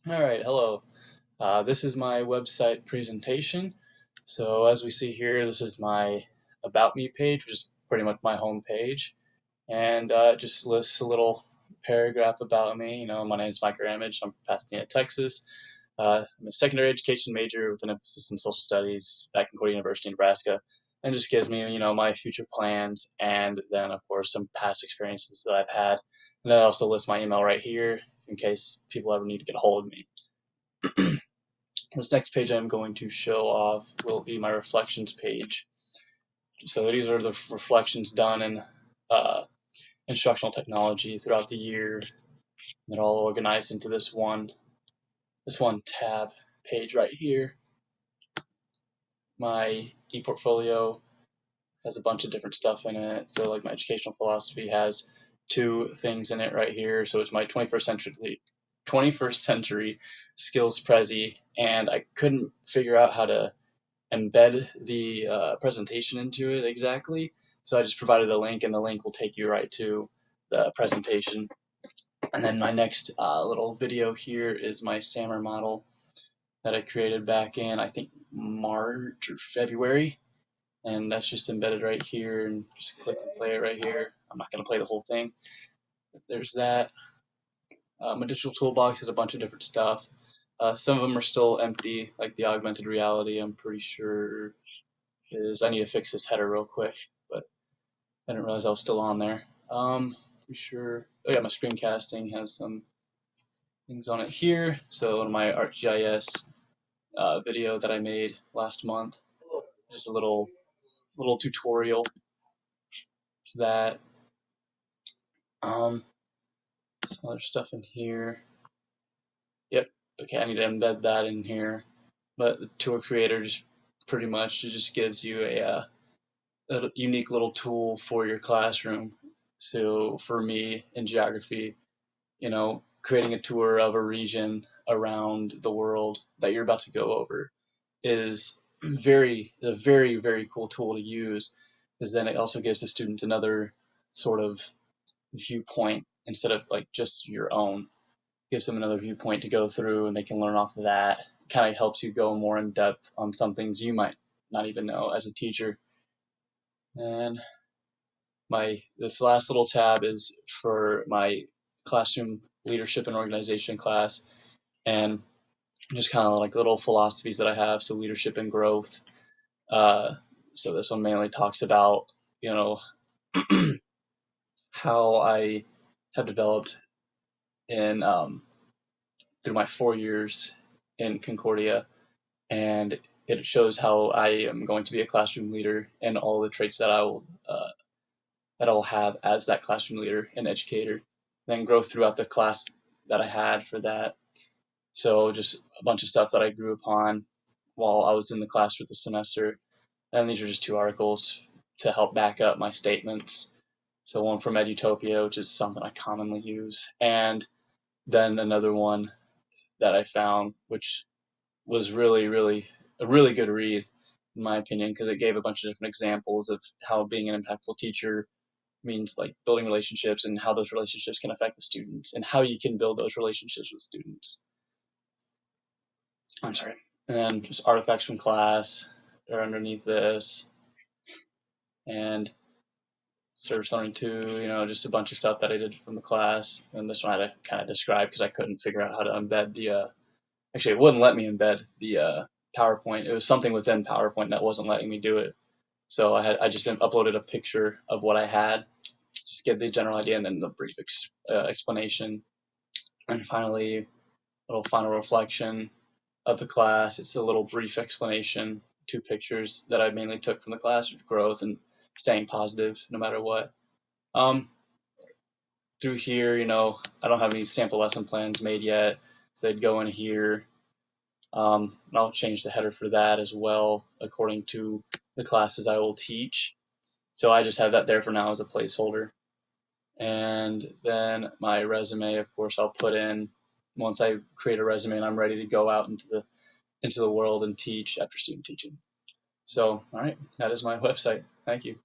All right, hello. This is my website presentation. So as we see here, this is my About Me page, which is pretty much my home page, and it just lists a little paragraph about me. My name is Micah. I'm from Pasadena, Texas. I'm a secondary education major with an emphasis in social studies at Concordia University, Nebraska, and just gives me, my future plans, and then of course some past experiences that I've had. And then I also list my email right here in case people ever need to get a hold of me. This next page I'm going to show off will be my reflections page. So these are the reflections done in uh, instructional technology throughout the year. They're all organized into this one tab page right here. My ePortfolio has a bunch of different stuff in it. So like my educational philosophy has two things in it right here. So it's my 21st century skills prezi, and I couldn't figure out how to embed the presentation into it exactly. So I just provided a link, and the link will take you right to the presentation. And then my next little video here is my SAMR model that I created back in, I think, March or February. And that's just embedded right here, and just click and play it right here. I'm not going to play the whole thing. There's that. My digital toolbox has a bunch of different stuff. Some of them are still empty, like the augmented reality, I'm pretty sure I need to fix this header real quick, but I didn't realize I was still on there. Pretty sure. Oh yeah, my screencasting has some things on it here. So in my ArcGIS video that I made last month, just a little tutorial to that. Some other stuff in here. Yep. Okay, I need to embed that in here. But the tour creator just pretty much just gives you a unique little tool for your classroom. So for me in geography, creating a tour of a region around the world that you're about to go over is a very, very cool tool to use, because then it also gives the students another sort of viewpoint instead of like just your own. Gives them another viewpoint to go through, and they can learn off of that. It kind of helps you go more in depth on some things you might not even know as a teacher. And this last little tab is for my classroom leadership and organization class, and just kind of like little philosophies that I have. So leadership and growth. So this one mainly talks about you know how I have developed in through my 4 years in Concordia, and it shows how I am going to be a classroom leader and all the traits that I'll have as that classroom leader and educator. Then grow throughout the class that I had for that. So just a bunch of stuff that I grew upon while I was in the class for the semester. And these are just two articles to help back up my statements. So one from Edutopia, which is something I commonly use, and then another one that I found, which was really, really a really good read, in my opinion, because it gave a bunch of different examples of how being an impactful teacher means, like building relationships and how those relationships can affect the students and how you can build those relationships with students. I'm sorry. And then just artifacts from class are underneath this, and service learning 2, just a bunch of stuff that I did from the class. And this one I had to kind of describe because I couldn't figure out how to embed actually, it wouldn't let me embed the PowerPoint. It was something within PowerPoint that wasn't letting me do it. So I just uploaded a picture of what I had, just give the general idea, and then the brief explanation. And finally, a little final reflection of the class. It's a little brief explanation, 2 pictures that I mainly took from the class of growth and staying positive no matter what. Through here, I don't have any sample lesson plans made yet, so they'd go in here. And I'll change the header for that as well according to the classes I will teach. So I just have that there for now as a placeholder. And then my resume, of course, I'll put in once I create a resume and I'm ready to go out into the world and teach after student teaching. So, all right, that is my website. Thank you.